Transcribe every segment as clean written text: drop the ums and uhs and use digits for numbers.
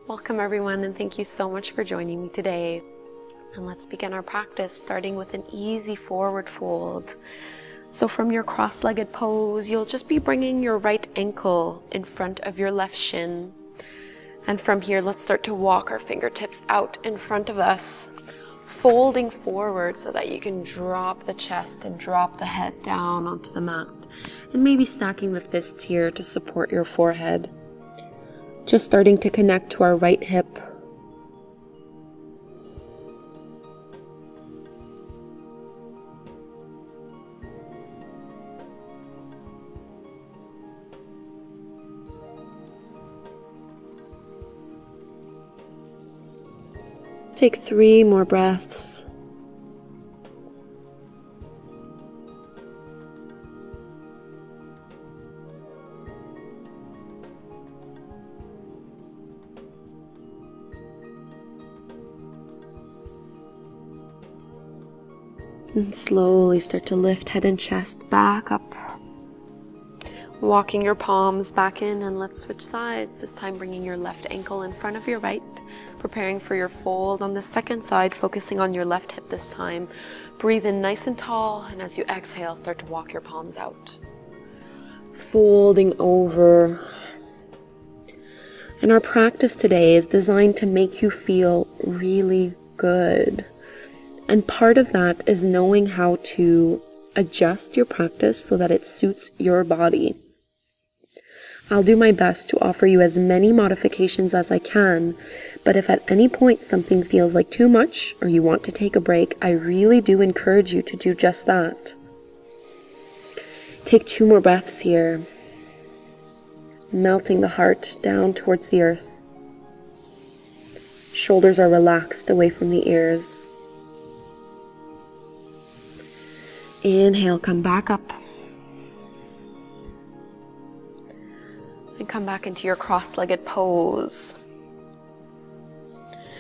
Welcome everyone, and thank you so much for joining me today. And let's begin our practice, starting with an easy forward fold. So from your cross-legged pose, you'll just be bringing your right ankle in front of your left shin. And from here, let's start to walk our fingertips out in front of us, folding forward so that you can drop the chest and drop the head down onto the mat. And maybe stacking the fists here to support your forehead. Just starting to connect to our right hip. Take 3 more breaths. And slowly start to lift head and chest back up. Walking your palms back in, and let's switch sides. This time bringing your left ankle in front of your right. Preparing for your fold on the second side, focusing on your left hip this time. Breathe in nice and tall, and as you exhale, start to walk your palms out. Folding over. And our practice today is designed to make you feel really good. And part of that is knowing how to adjust your practice so that it suits your body. I'll do my best to offer you as many modifications as I can, but if at any point something feels like too much or you want to take a break, I really do encourage you to do just that. Take 2 more breaths here, melting the heart down towards the earth. Shoulders are relaxed away from the ears. Inhale, come back up. And come back into your cross-legged pose.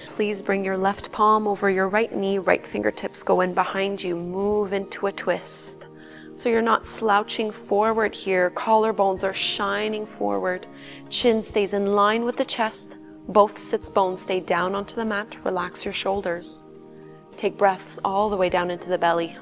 Please bring your left palm over your right knee, right fingertips go in behind you, move into a twist. So you're not slouching forward here, collarbones are shining forward, chin stays in line with the chest, both sits bones stay down onto the mat, relax your shoulders. Take breaths all the way down into the belly.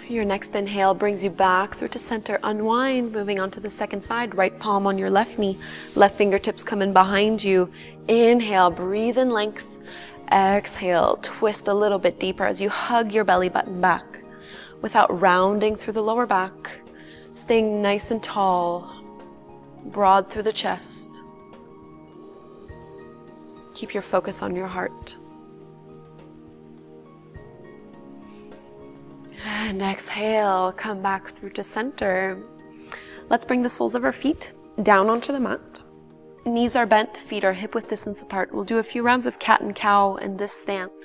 Your next inhale brings you back through to center. Unwind, moving onto the second side. Right palm on your left knee. Left fingertips come in behind you. Inhale, breathe in length. Exhale, twist a little bit deeper as you hug your belly button back without rounding through the lower back. Staying nice and tall, broad through the chest. Keep your focus on your heart. And exhale, come back through to center. Let's bring the soles of our feet down onto the mat. Knees are bent, feet are hip-width distance apart. We'll do a few rounds of cat and cow in this stance.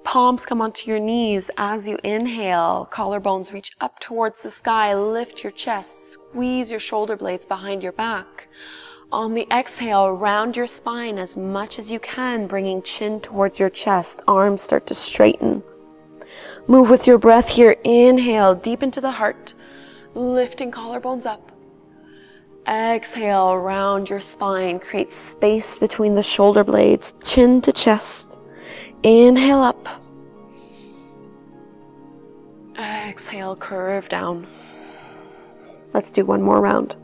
Palms come onto your knees as you inhale. Collarbones reach up towards the sky. Lift your chest. Squeeze your shoulder blades behind your back. On the exhale, round your spine as much as you can, bringing chin towards your chest. Arms start to straighten. Move with your breath here. Inhale, deep into the heart, lifting collarbones up. Exhale, round your spine, create space between the shoulder blades, chin to chest. Inhale up. Exhale, curve down. Let's do one more round.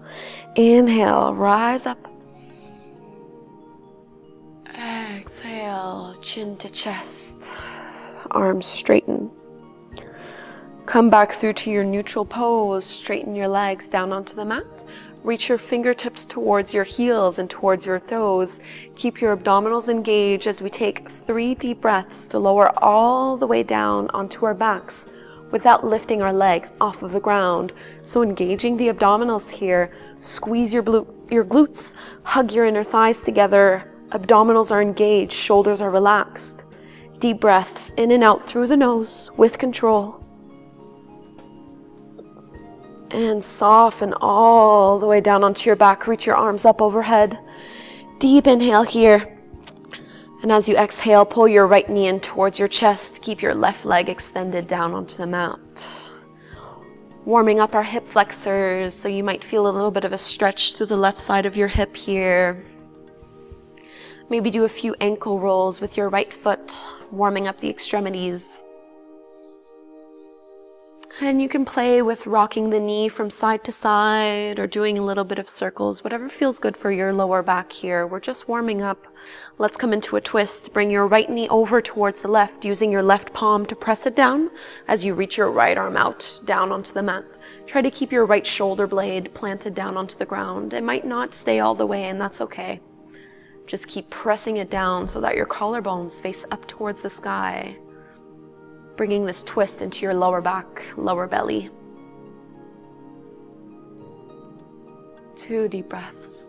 Inhale, rise up. Exhale, chin to chest, arms straighten. Come back through to your neutral pose, straighten your legs down onto the mat. Reach your fingertips towards your heels and towards your toes. Keep your abdominals engaged as we take 3 deep breaths to lower all the way down onto our backs without lifting our legs off of the ground. So engaging the abdominals here, squeeze your glutes, hug your inner thighs together. Abdominals are engaged, shoulders are relaxed. Deep breaths in and out through the nose with control. And soften all the way down onto your back. Reach your arms up overhead. Deep inhale here. And as you exhale, pull your right knee in towards your chest. Keep your left leg extended down onto the mat. Warming up our hip flexors, so you might feel a little bit of a stretch through the left side of your hip here. Maybe do a few ankle rolls with your right foot, warming up the extremities. And you can play with rocking the knee from side to side or doing a little bit of circles, whatever feels good for your lower back here. We're just warming up. Let's come into a twist. Bring your right knee over towards the left, using your left palm to press it down as you reach your right arm out, down onto the mat. Try to keep your right shoulder blade planted down onto the ground. It might not stay all the way, and that's okay. Just keep pressing it down so that your collarbones face up towards the sky, bringing this twist into your lower back, lower belly. 2 deep breaths.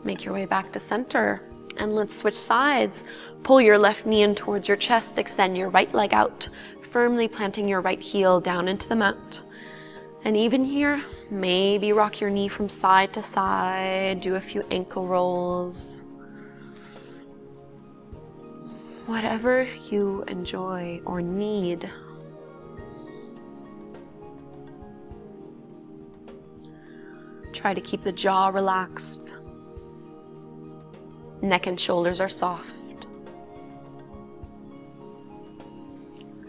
Make your way back to center, and let's switch sides. Pull your left knee in towards your chest, extend your right leg out, firmly planting your right heel down into the mat. And even here, maybe rock your knee from side to side, do a few ankle rolls. Whatever you enjoy or need. Try to keep the jaw relaxed. Neck and shoulders are soft.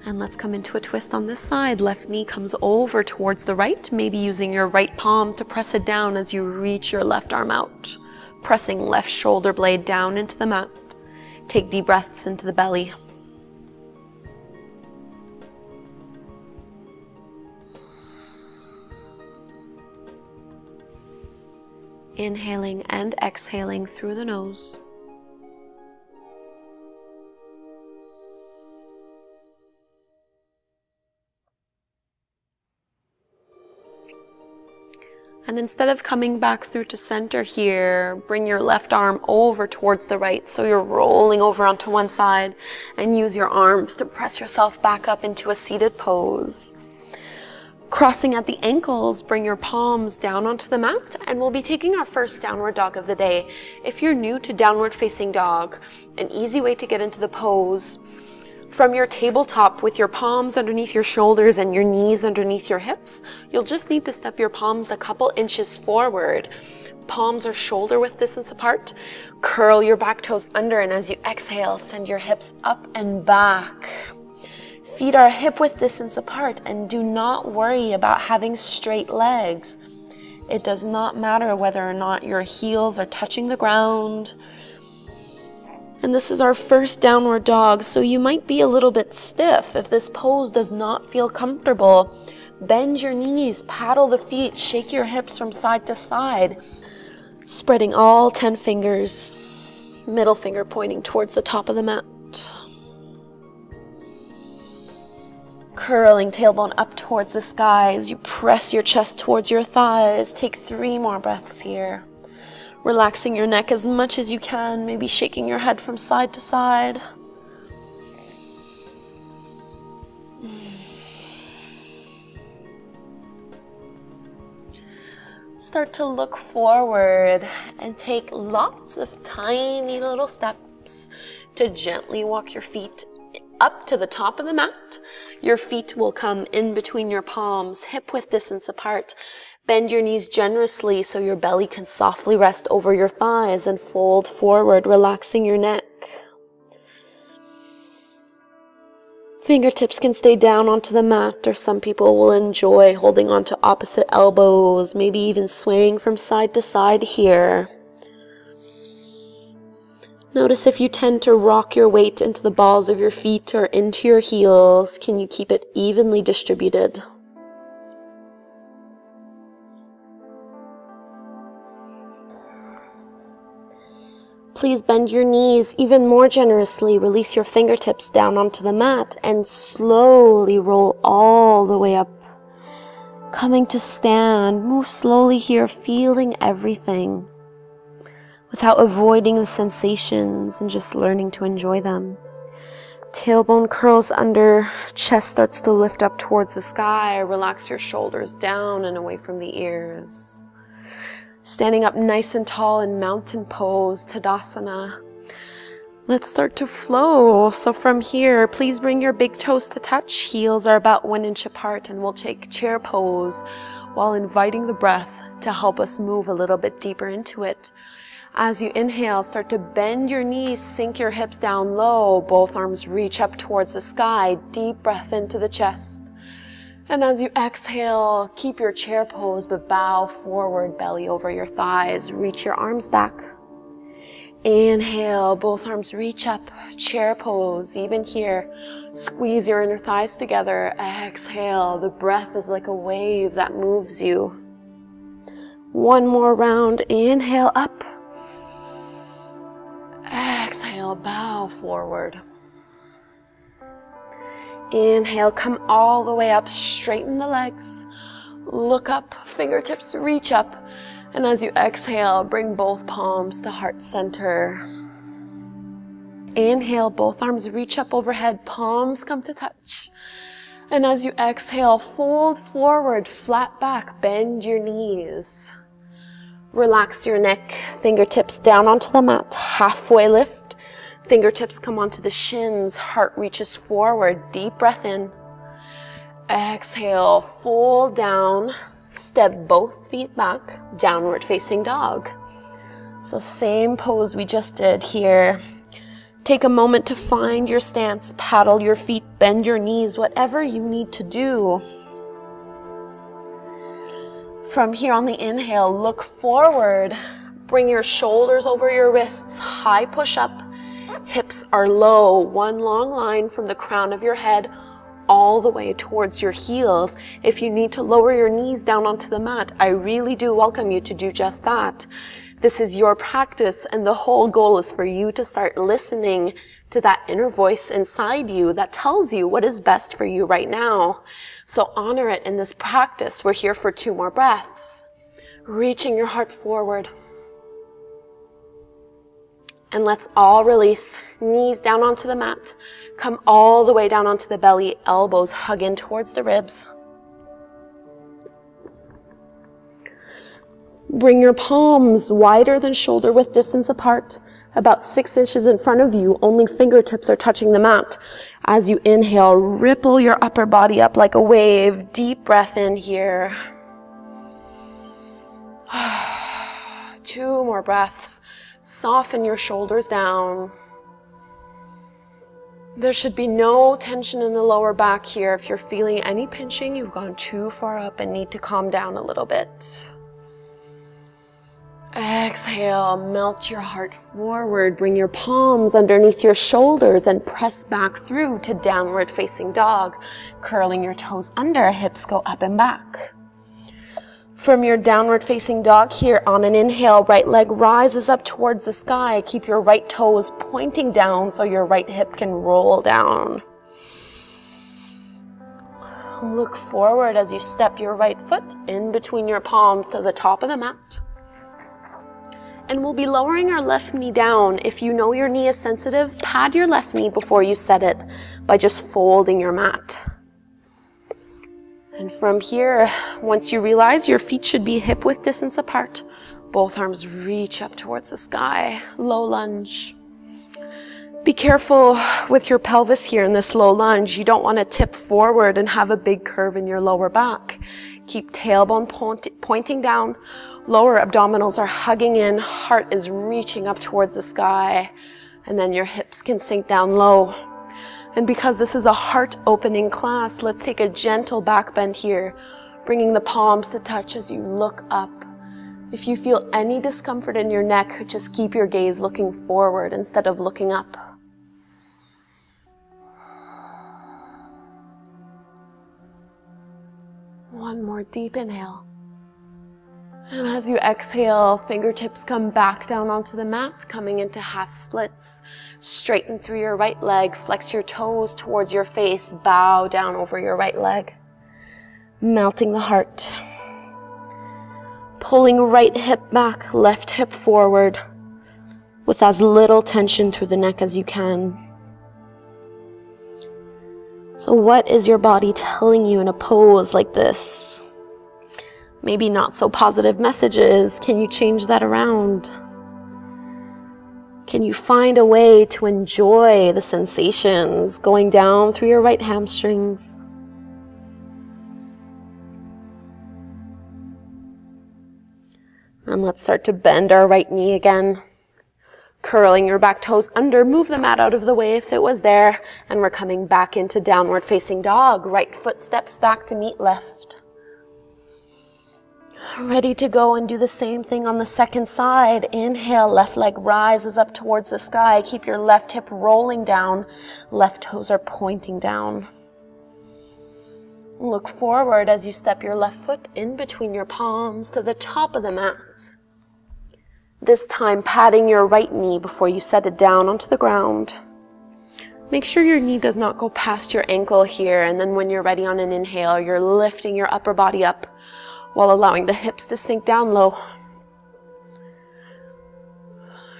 And let's come into a twist on this side. Left knee comes over towards the right, maybe using your right palm to press it down as you reach your left arm out, pressing left shoulder blade down into the mat. Take deep breaths into the belly. Inhaling and exhaling through the nose. And instead of coming back through to center here, bring your left arm over towards the right, so you're rolling over onto one side, and use your arms to press yourself back up into a seated pose. Crossing at the ankles, bring your palms down onto the mat, and we'll be taking our first downward dog of the day. If you're new to downward facing dog, an easy way to get into the pose, from your tabletop with your palms underneath your shoulders and your knees underneath your hips, you'll just need to step your palms a couple inches forward. Palms are shoulder width distance apart. Curl your back toes under, and as you exhale, send your hips up and back. Feet are hip width distance apart, and do not worry about having straight legs. It does not matter whether or not your heels are touching the ground. And this is our first downward dog, so you might be a little bit stiff if this pose does not feel comfortable. Bend your knees, paddle the feet, shake your hips from side to side, spreading all 10 fingers, middle finger pointing towards the top of the mat. Curling tailbone up towards the sky as you press your chest towards your thighs. Take 3 more breaths here. Relaxing your neck as much as you can, maybe shaking your head from side to side. Start to look forward and take lots of tiny little steps to gently walk your feet up to the top of the mat. Your feet will come in between your palms, hip width distance apart. Bend your knees generously so your belly can softly rest over your thighs, and fold forward, relaxing your neck. Fingertips can stay down onto the mat, or some people will enjoy holding onto opposite elbows, maybe even swaying from side to side here. Notice if you tend to rock your weight into the balls of your feet or into your heels. Can you keep it evenly distributed? Please bend your knees even more generously. Release your fingertips down onto the mat and slowly roll all the way up. Coming to stand, move slowly here, feeling everything without avoiding the sensations and just learning to enjoy them. Tailbone curls under, chest starts to lift up towards the sky. Relax your shoulders down and away from the ears. Standing up nice and tall in mountain pose, Tadasana. Let's start to flow. So from here, please bring your big toes to touch. Heels are about 1 inch apart, and we'll take chair pose while inviting the breath to help us move a little bit deeper into it. As you inhale, start to bend your knees, sink your hips down low. Both arms reach up towards the sky. Deep breath into the chest. And as you exhale, keep your chair pose, but bow forward, belly over your thighs. Reach your arms back. Inhale, both arms reach up, chair pose. Even here, squeeze your inner thighs together. Exhale, the breath is like a wave that moves you. One more round, inhale up. Exhale, bow forward. Inhale, come all the way up, straighten the legs. Look up, fingertips reach up. And as you exhale, bring both palms to heart center. Inhale, both arms reach up overhead, palms come to touch. And as you exhale, fold forward, flat back, bend your knees. Relax your neck, fingertips down onto the mat, halfway lift. Fingertips come onto the shins, heart reaches forward, deep breath in. Exhale, fold down. Step both feet back, downward facing dog. So same pose we just did here. Take a moment to find your stance, paddle your feet, bend your knees, whatever you need to do. From here on the inhale, look forward. Bring your shoulders over your wrists, high push up. Hips are low, one long line from the crown of your head all the way towards your heels. If you need to lower your knees down onto the mat, I really do welcome you to do just that. This is your practice, and the whole goal is for you to start listening to that inner voice inside you that tells you what is best for you right now. So honor it in this practice. We're here for 2 more breaths. Reaching your heart forward. And let's all release. Knees down onto the mat. Come all the way down onto the belly, elbows hug in towards the ribs. Bring your palms wider than shoulder width distance apart, about 6 inches in front of you, only fingertips are touching the mat. As you inhale, ripple your upper body up like a wave. Deep breath in here. 2 more breaths. Soften your shoulders down. There should be no tension in the lower back here. If you're feeling any pinching, you've gone too far up and need to calm down a little bit. Exhale, melt your heart forward. Bring your palms underneath your shoulders and press back through to downward facing dog. Curling your toes under, hips go up and back. From your downward facing dog here, on an inhale, right leg rises up towards the sky. Keep your right toes pointing down so your right hip can roll down. Look forward as you step your right foot in between your palms to the top of the mat. And we'll be lowering our left knee down. If you know your knee is sensitive, pad your left knee before you set it by just folding your mat. And from here, once you realize your feet should be hip-width distance apart, both arms reach up towards the sky, low lunge. Be careful with your pelvis here in this low lunge. You don't want to tip forward and have a big curve in your lower back. Keep tailbone pointing down. Lower abdominals are hugging in. Heart is reaching up towards the sky. And then your hips can sink down low. And because this is a heart-opening class, let's take a gentle back bend here, bringing the palms to touch as you look up. If you feel any discomfort in your neck, just keep your gaze looking forward instead of looking up. One more deep inhale. And as you exhale, fingertips come back down onto the mat, coming into half splits. Straighten through your right leg, flex your toes towards your face, bow down over your right leg. Melting the heart. Pulling right hip back, left hip forward, with as little tension through the neck as you can. So what is your body telling you in a pose like this? Maybe not so positive messages. Can you change that around? Can you find a way to enjoy the sensations going down through your right hamstrings? And let's start to bend our right knee again. Curling your back toes under, move the mat out of the way if it was there, and we're coming back into downward facing dog. Right foot steps back to meet left. Ready to go and do the same thing on the second side. Inhale, left leg rises up towards the sky. Keep your left hip rolling down. Left toes are pointing down. Look forward as you step your left foot in between your palms to the top of the mat. This time patting your right knee before you set it down onto the ground. Make sure your knee does not go past your ankle here, and then when you're ready on an inhale, you're lifting your upper body up while allowing the hips to sink down low.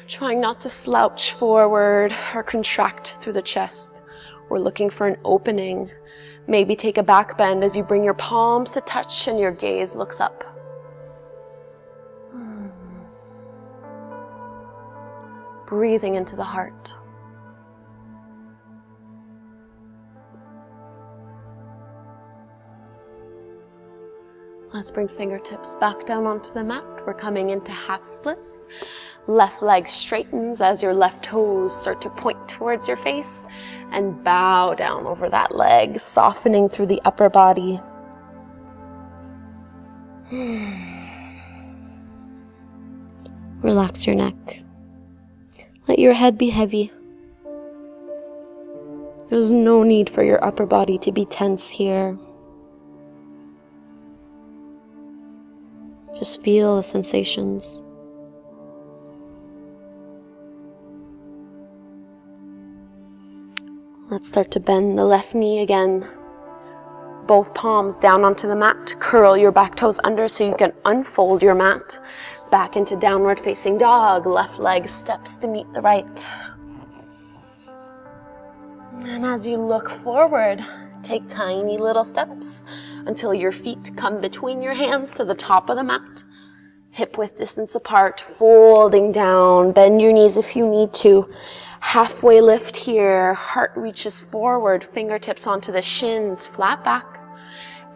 Trying not to slouch forward or contract through the chest. We're looking for an opening. Maybe take a back bend as you bring your palms to touch and your gaze looks up. Breathing into the heart. Let's bring fingertips back down onto the mat. We're coming into half splits. Left leg straightens as your left toes start to point towards your face, and bow down over that leg, softening through the upper body. Relax your neck. Let your head be heavy. There's no need for your upper body to be tense here. Just feel the sensations. Let's start to bend the left knee again. Both palms down onto the mat. Curl your back toes under so you can unfold your mat. Back into downward facing dog. Left leg steps to meet the right. And as you look forward, take tiny little steps until your feet come between your hands to the top of the mat. Hip width distance apart, folding down. Bend your knees if you need to. Halfway lift here. Heart reaches forward, fingertips onto the shins, flat back.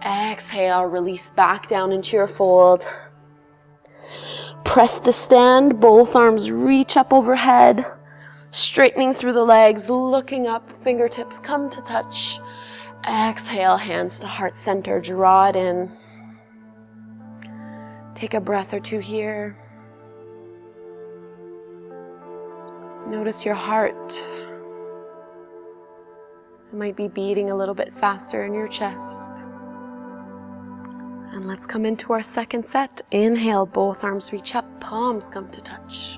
Exhale, release back down into your fold. Press to stand, both arms reach up overhead. Straightening through the legs, looking up, fingertips come to touch. Exhale, hands to heart center, draw it in. Take a breath or two here. Notice your heart. It might be beating a little bit faster in your chest. And let's come into our second set. Inhale, both arms reach up, palms come to touch.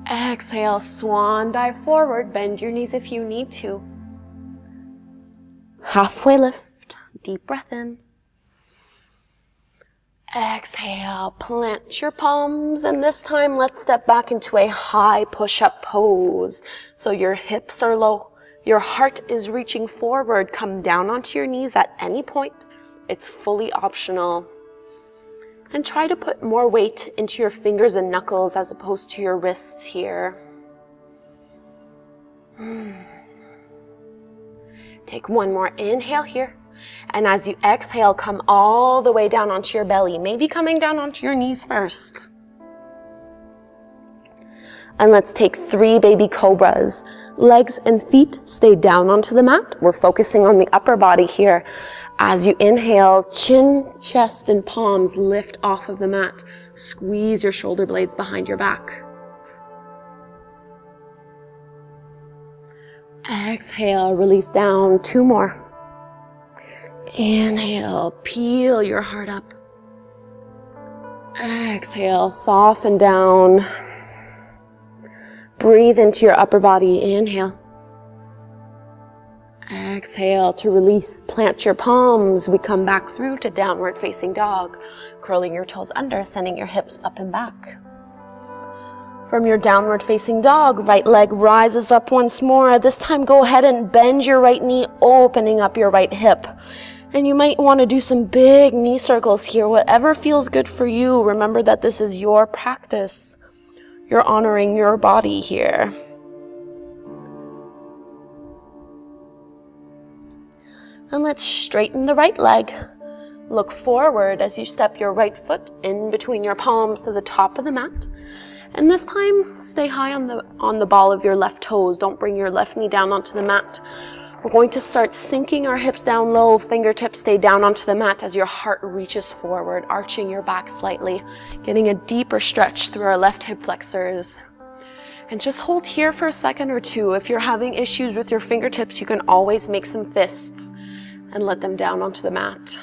Exhale, swan dive forward, bend your knees if you need to. Halfway lift, deep breath in. Exhale, plant your palms, and this time let's step back into a high push-up pose. So your hips are low, your heart is reaching forward. Come down onto your knees at any point. It's fully optional. And try to put more weight into your fingers and knuckles as opposed to your wrists here. Take one more inhale here. And as you exhale, come all the way down onto your belly. Maybe coming down onto your knees first. And let's take 3 baby cobras. Legs and feet stay down onto the mat. We're focusing on the upper body here. As you inhale, chin, chest, and palms lift off of the mat. Squeeze your shoulder blades behind your back. Exhale, release down. 2 more. Inhale, peel your heart up. Exhale, soften down. Breathe into your upper body. Inhale. Exhale to release. Plant your palms. We come back through to downward facing dog. Curling your toes under, sending your hips up and back. From your downward facing dog, right leg rises up once more. This time go ahead and bend your right knee, opening up your right hip. And you might want to do some big knee circles here. Whatever feels good for you. Remember that this is your practice. You're honoring your body here. And let's straighten the right leg. Look forward as you step your right foot in between your palms to the top of the mat. And this time, stay high on the ball of your left toes. Don't bring your left knee down onto the mat. We're going to start sinking our hips down low. Fingertips stay down onto the mat as your heart reaches forward, arching your back slightly, getting a deeper stretch through our left hip flexors. And just hold here for a second or two. If you're having issues with your fingertips, you can always make some fists and let them down onto the mat.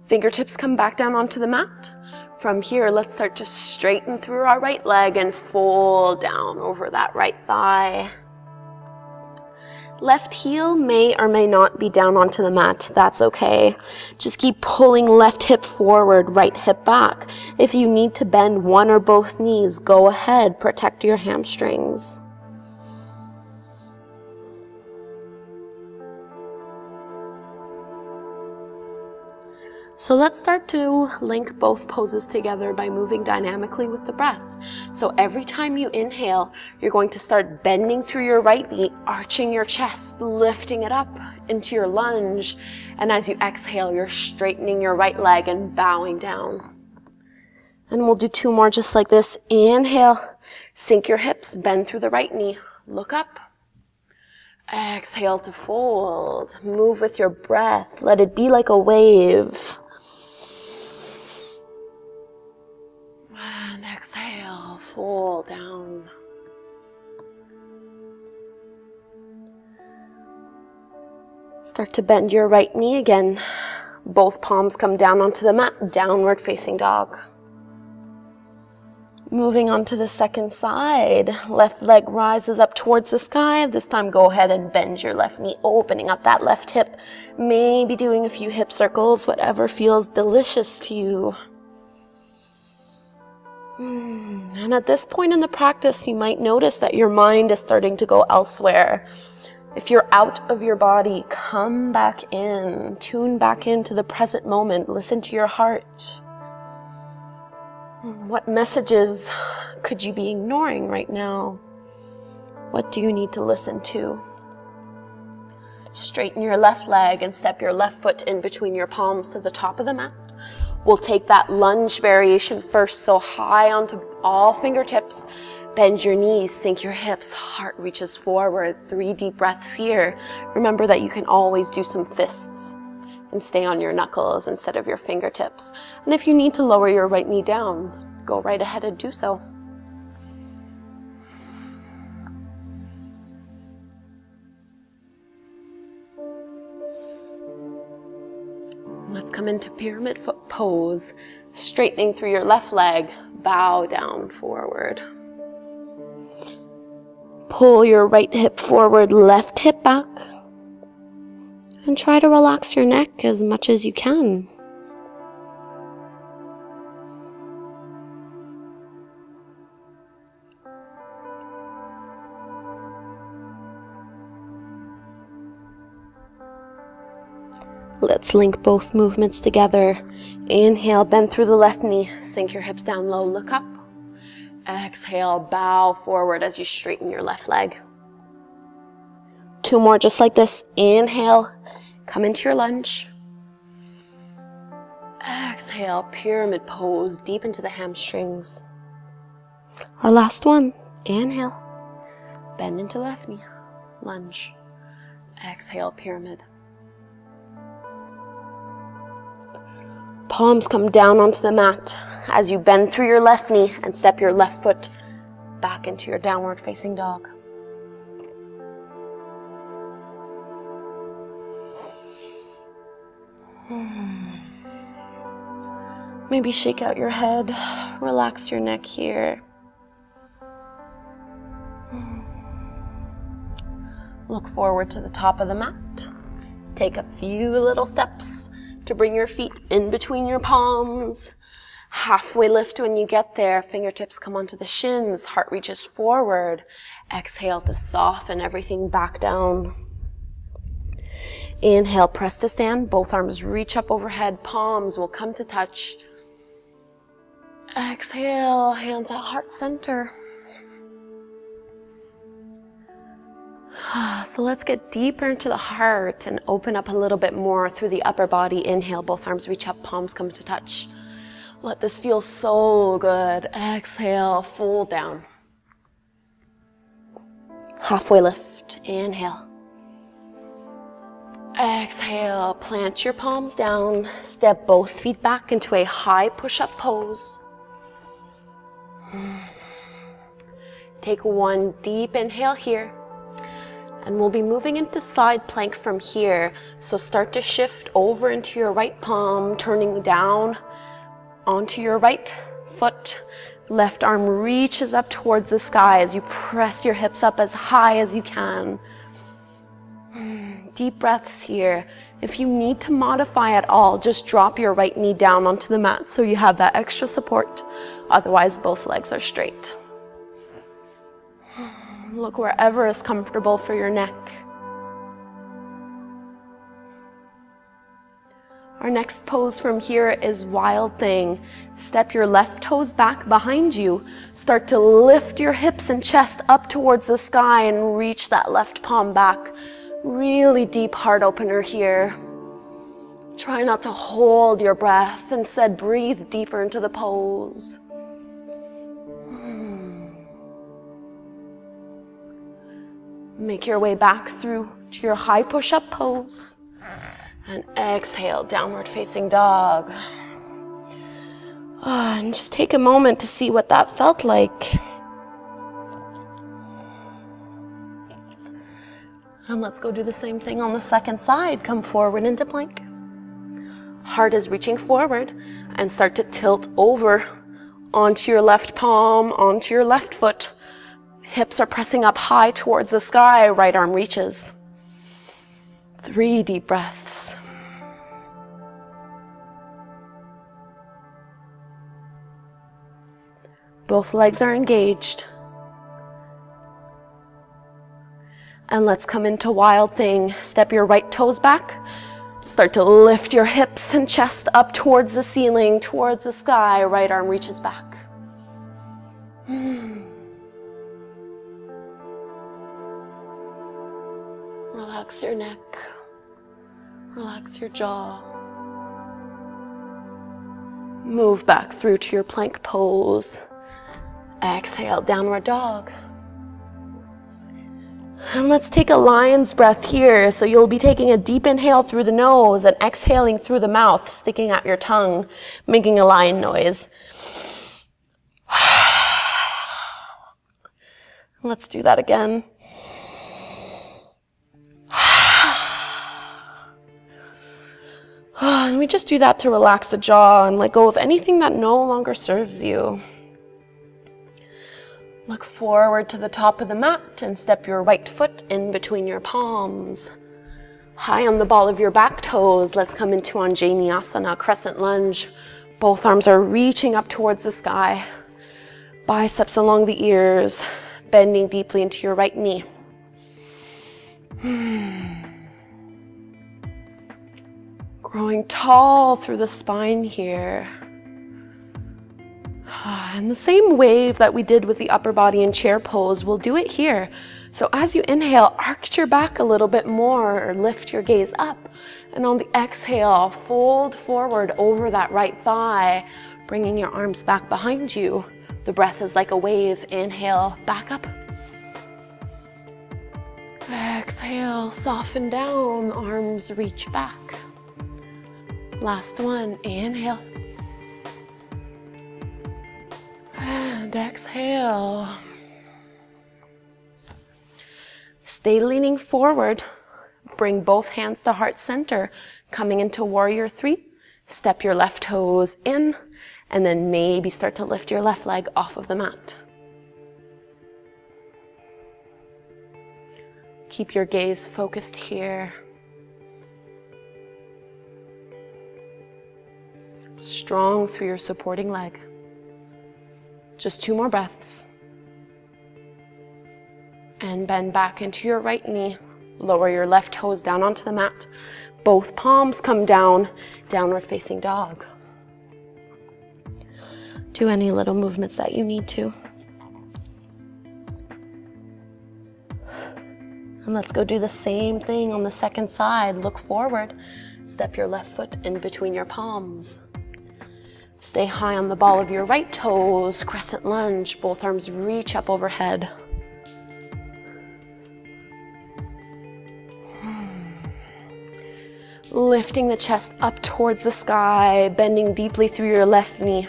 Fingertips come back down onto the mat. From here, let's start to straighten through our right leg and fold down over that right thigh. Left heel may or may not be down onto the mat. That's okay. Just keep pulling left hip forward, right hip back. If you need to bend one or both knees, go ahead. Protect your hamstrings. So let's start to link both poses together by moving dynamically with the breath. So every time you inhale, you're going to start bending through your right knee, arching your chest, lifting it up into your lunge. And as you exhale, you're straightening your right leg and bowing down. And we'll do two more just like this. Inhale, sink your hips, bend through the right knee, look up. Exhale to fold. Move with your breath. Let it be like a wave. And exhale, fold down. Start to bend your right knee again. Both palms come down onto the mat, downward facing dog. Moving on to the second side, left leg rises up towards the sky. This time go ahead and bend your left knee, opening up that left hip. Maybe doing a few hip circles, whatever feels delicious to you. And at this point in the practice, you might notice that your mind is starting to go elsewhere. If you're out of your body, come back in, tune back into the present moment, listen to your heart. What messages could you be ignoring right now? What do you need to listen to? Straighten your left leg and step your left foot in between your palms to the top of the mat. We'll take that lunge variation first, so high onto all fingertips. Bend your knees, sink your hips, heart reaches forward. 3 deep breaths here. Remember that you can always do some fists and stay on your knuckles instead of your fingertips. And if you need to lower your right knee down, go right ahead and do so. Let's come into pyramid foot pose, straightening through your left leg, bow down forward. Pull your right hip forward, left hip back. And try to relax your neck as much as you can. Let's link both movements together. Inhale, bend through the left knee, sink your hips down low, look up. Exhale, bow forward as you straighten your left leg. 2 more just like this. Inhale, come into your lunge. Exhale, pyramid pose, deep into the hamstrings. Our last one. Inhale, bend into left knee, lunge. Exhale, pyramid. Palms come down onto the mat as you bend through your left knee and step your left foot back into your downward facing dog. Maybe shake out your head, relax your neck here. Look forward to the top of the mat. Take a few little steps to bring your feet in between your palms. Halfway lift when you get there. Fingertips come onto the shins. Heart reaches forward. Exhale to soften everything back down. Inhale, press to stand. Both arms reach up overhead. Palms will come to touch. Exhale, hands at heart center. So let's get deeper into the heart and open up a little bit more through the upper body. Inhale, both arms reach up, palms come to touch. Let this feel so good. Exhale, fold down. Halfway lift, inhale. Exhale, plant your palms down. Step both feet back into a high push-up pose. Take one deep inhale here. And we'll be moving into side plank from here. So start to shift over into your right palm, turning down onto your right foot. Left arm reaches up towards the sky as you press your hips up as high as you can. Deep breaths here. If you need to modify at all, just drop your right knee down onto the mat so you have that extra support. Otherwise, both legs are straight. Look wherever is comfortable for your neck. Our next pose from here is Wild Thing. Step your left toes back behind you. Start to lift your hips and chest up towards the sky and reach that left palm back. Really deep heart opener here. Try not to hold your breath. Instead, breathe deeper into the pose. Make your way back through to your high push-up pose. And exhale, downward facing dog. And just take a moment to see what that felt like. And let's go do the same thing on the second side. Come forward into plank. Heart is reaching forward and start to tilt over onto your left palm, onto your left foot. Hips are pressing up high towards the sky. Right arm reaches. 3 deep breaths. Both legs are engaged. And let's come into Wild Thing. Step your right toes back. Start to lift your hips and chest up towards the ceiling, towards the sky. Right arm reaches back. Relax your neck. Relax your jaw. Move back through to your plank pose. Exhale, downward dog. And let's take a lion's breath here. So you'll be taking a deep inhale through the nose and exhaling through the mouth, sticking out your tongue, making a lion noise. Let's do that again. And we just do that to relax the jaw and let go of anything that no longer serves you. Look forward to the top of the mat and step your right foot in between your palms. High on the ball of your back toes, let's come into Vinyasa, Crescent Lunge. Both arms are reaching up towards the sky. Biceps along the ears, bending deeply into your right knee. Growing tall through the spine here. And the same wave that we did with the upper body and chair pose, we'll do it here. So as you inhale, arch your back a little bit more or lift your gaze up. And on the exhale, fold forward over that right thigh, bringing your arms back behind you. The breath is like a wave. Inhale, back up. Exhale, soften down, arms reach back. Last one, inhale. And exhale. Stay leaning forward. Bring both hands to heart center. Coming into warrior 3. Step your left toes in. And then maybe start to lift your left leg off of the mat. Keep your gaze focused here. Strong through your supporting leg. Just 2 more breaths. And bend back into your right knee. Lower your left toes down onto the mat. Both palms come down, downward facing dog. Do any little movements that you need to. And let's go do the same thing on the second side. Look forward. Step your left foot in between your palms. Stay high on the ball of your right toes. Crescent lunge. Both arms reach up overhead. Lifting the chest up towards the sky, bending deeply through your left knee.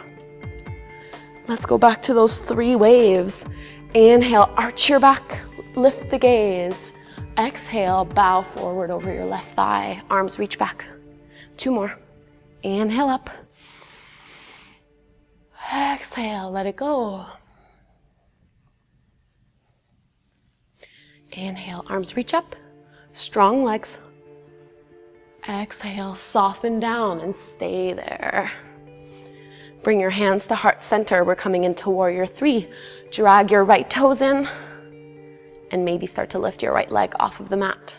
Let's go back to those 3 waves. Inhale, arch your back, lift the gaze. Exhale, bow forward over your left thigh. Arms reach back. 2 more. Inhale up. Exhale, let it go. Inhale, arms reach up. Strong legs. Exhale, soften down and stay there. Bring your hands to heart center. We're coming into warrior 3. Drag your right toes in and maybe start to lift your right leg off of the mat.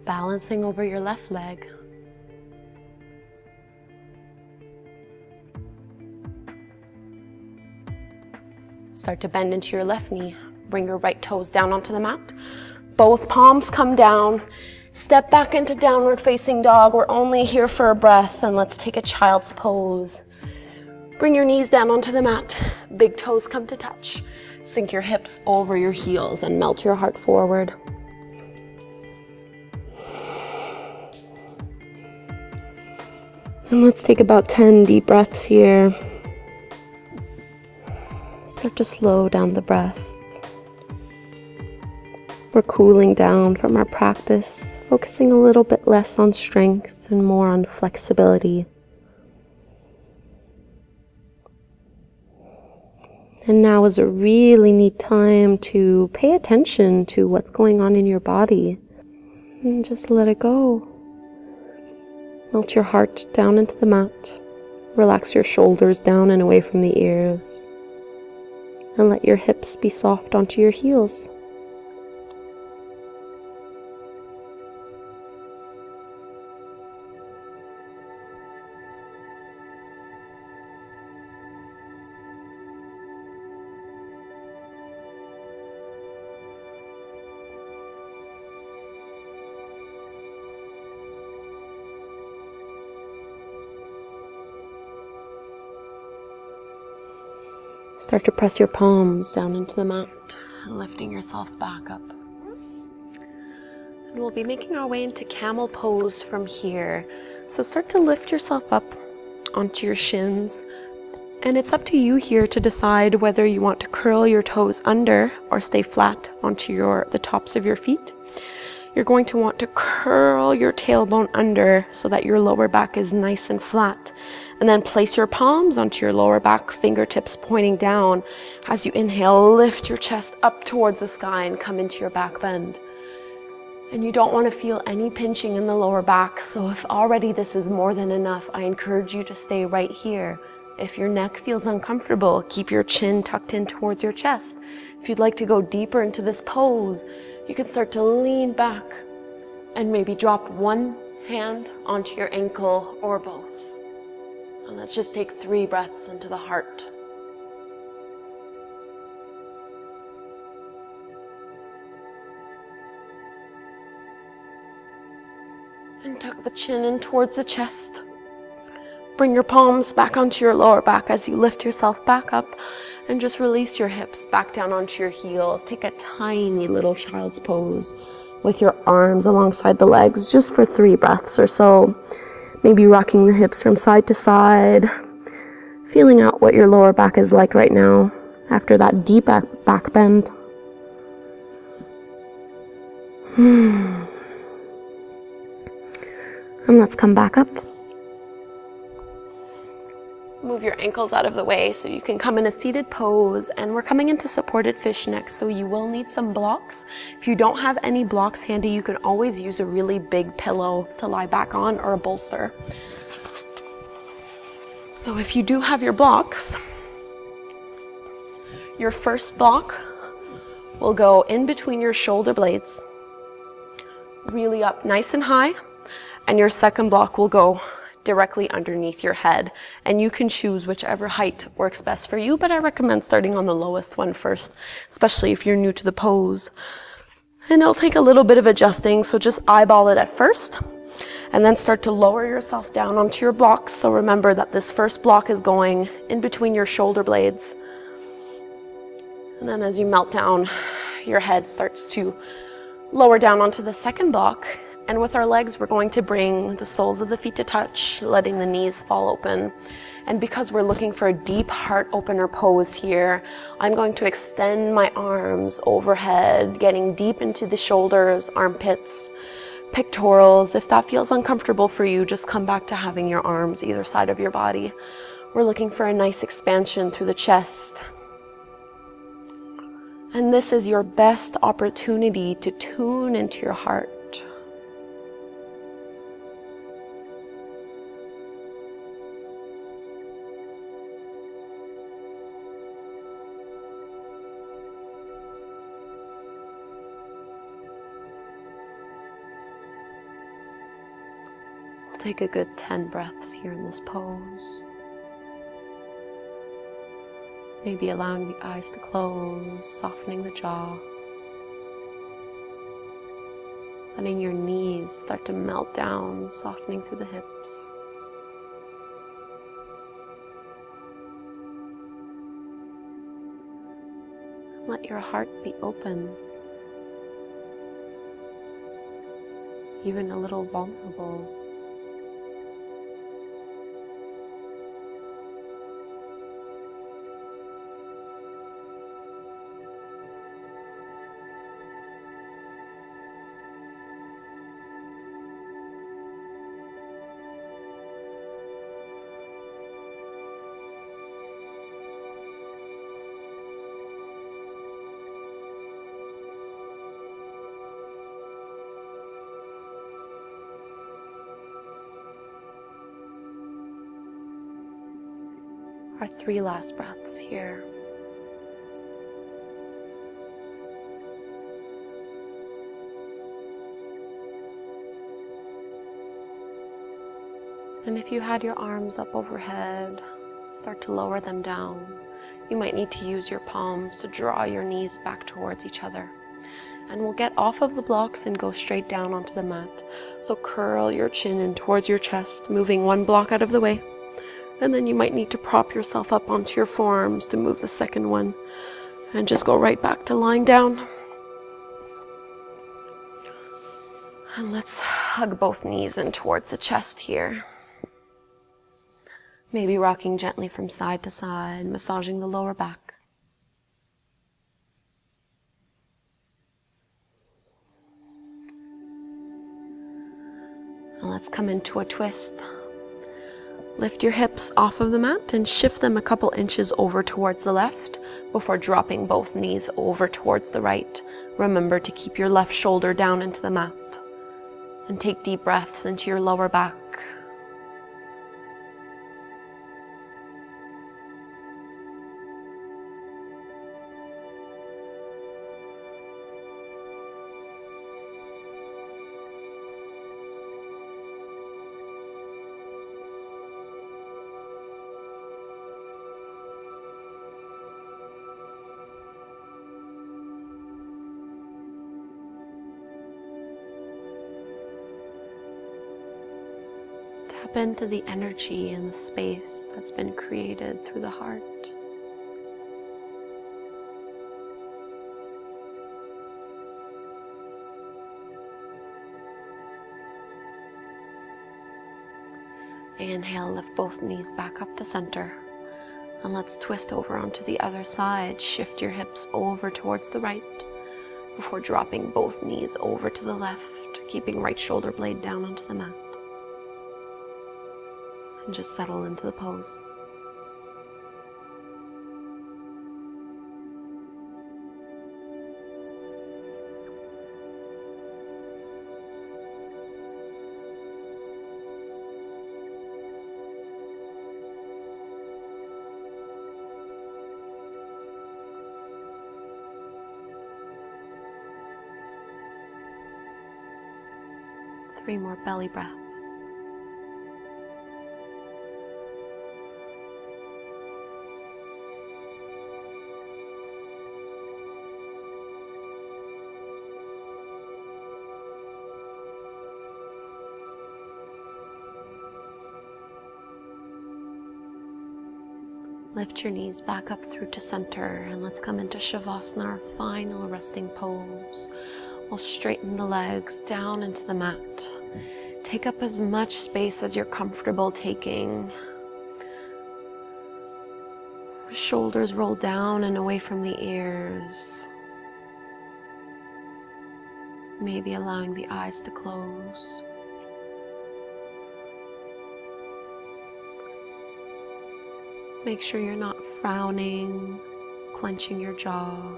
Balancing over your left leg. Start to bend into your left knee. Bring your right toes down onto the mat. Both palms come down. Step back into downward facing dog. We're only here for a breath, and let's take a child's pose. Bring your knees down onto the mat. Big toes come to touch. Sink your hips over your heels and melt your heart forward. And let's take about 10 deep breaths here. Start to slow down the breath. We're cooling down from our practice, focusing a little bit less on strength and more on flexibility. And now is a really neat time to pay attention to what's going on in your body and just let it go. Melt your heart down into the mat. Relax your shoulders down and away from the ears. And let your hips be soft onto your heels. Start to press your palms down into the mat, lifting yourself back up. And we'll be making our way into Camel Pose from here. So start to lift yourself up onto your shins. And it's up to you here to decide whether you want to curl your toes under or stay flat onto the tops of your feet. You're going to want to curl your tailbone under so that your lower back is nice and flat. And then place your palms onto your lower back, fingertips pointing down. As you inhale, lift your chest up towards the sky and come into your back bend. And you don't want to feel any pinching in the lower back. So if already this is more than enough, I encourage you to stay right here. If your neck feels uncomfortable, keep your chin tucked in towards your chest. If you'd like to go deeper into this pose, you can start to lean back and maybe drop one hand onto your ankle or both. And let's just take 3 breaths into the heart. And tuck the chin in towards the chest. Bring your palms back onto your lower back as you lift yourself back up. And just release your hips back down onto your heels. Take a tiny little child's pose with your arms alongside the legs just for 3 breaths or so. Maybe rocking the hips from side to side. Feeling out what your lower back is like right now after that deep back bend. And let's come back up. Move your ankles out of the way so you can come in a seated pose, and we're coming into supported fish next, so you will need some blocks. If you don't have any blocks handy, you can always use a really big pillow to lie back on or a bolster. So if you do have your blocks, Your first block will go in between your shoulder blades, really up nice and high, and your second block will go directly underneath your head, and you can choose whichever height works best for you, but I recommend starting on the lowest one first, especially if you're new to the pose. And it'll take a little bit of adjusting, so just eyeball it at first, and then start to lower yourself down onto your blocks. So remember that this first block is going in between your shoulder blades, and then as you melt down, your head starts to lower down onto the second block. And with our legs, we're going to bring the soles of the feet to touch, letting the knees fall open. And because we're looking for a deep heart opener pose here, I'm going to extend my arms overhead, getting deep into the shoulders, armpits, pectorals. If that feels uncomfortable for you, just come back to having your arms either side of your body. We're looking for a nice expansion through the chest. And this is your best opportunity to tune into your heart. Take a good 10 breaths here in this pose. Maybe allowing the eyes to close, softening the jaw. Letting your knees start to melt down, softening through the hips. Let your heart be open, even a little vulnerable. Our 3 last breaths here. And if you had your arms up overhead, start to lower them down. You might need to use your palms to draw your knees back towards each other. And we'll get off of the blocks and go straight down onto the mat. So curl your chin in towards your chest, moving one block out of the way. And then you might need to prop yourself up onto your forearms to move the second one. And just go right back to lying down. And let's hug both knees in towards the chest here. Maybe rocking gently from side to side, massaging the lower back. And let's come into a twist. Lift your hips off of the mat and shift them a couple inches over towards the left before dropping both knees over towards the right. Remember to keep your left shoulder down into the mat. And take deep breaths into your lower back. Tap into the energy and the space that's been created through the heart. Inhale, lift both knees back up to center. And let's twist over onto the other side. Shift your hips over towards the right before dropping both knees over to the left, keeping right shoulder blade down onto the mat. And just settle into the pose. 3 more belly breaths. Lift your knees back up through to center, and let's come into Shavasana, our final resting pose. We'll straighten the legs down into the mat. Take up as much space as you're comfortable taking. Shoulders roll down and away from the ears. Maybe allowing the eyes to close. Make sure you're not frowning, clenching your jaw.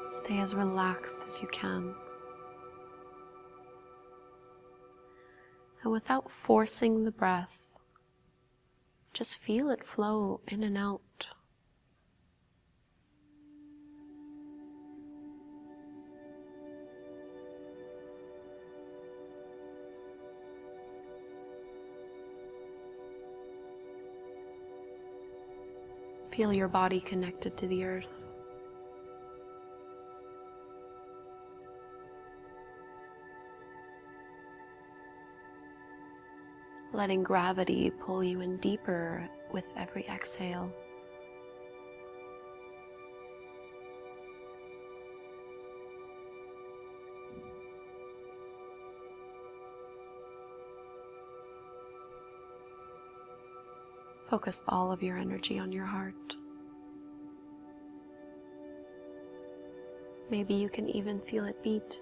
Stay as relaxed as you can. And without forcing the breath, just feel it flow in and out. Feel your body connected to the earth. Letting gravity pull you in deeper with every exhale. Focus all of your energy on your heart. Maybe you can even feel it beat.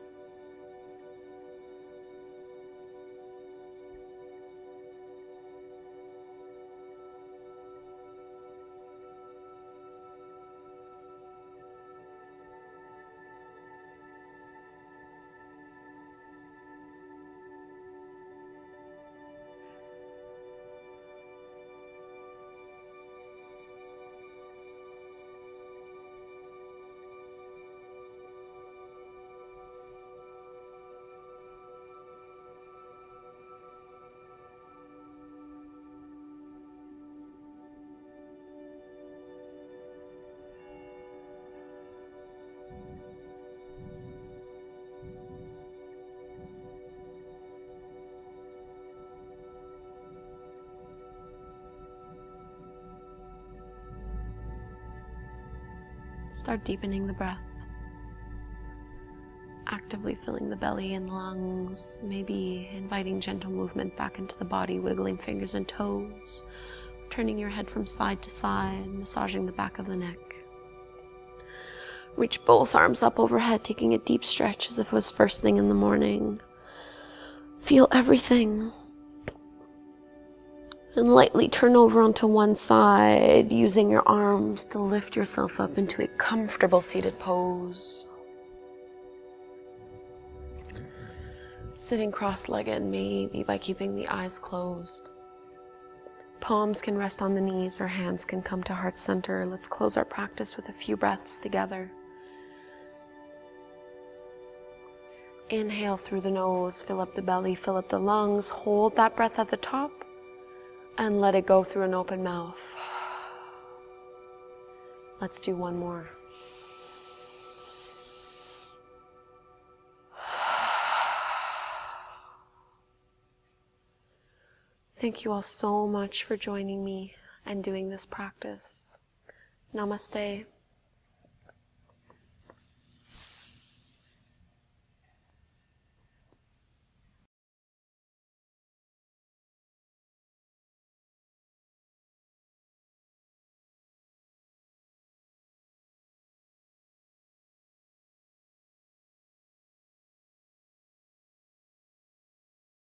Start deepening the breath, actively filling the belly and lungs, maybe inviting gentle movement back into the body, wiggling fingers and toes, turning your head from side to side, massaging the back of the neck. Reach both arms up overhead, taking a deep stretch as if it was first thing in the morning. Feel everything. And lightly turn over onto one side, using your arms to lift yourself up into a comfortable seated pose. Sitting cross-legged, maybe by keeping the eyes closed. Palms can rest on the knees or hands can come to heart center. Let's close our practice with a few breaths together. Inhale through the nose, fill up the belly, fill up the lungs. Hold that breath at the top. And let it go through an open mouth. Let's do one more. Thank you all so much for joining me and doing this practice. Namaste.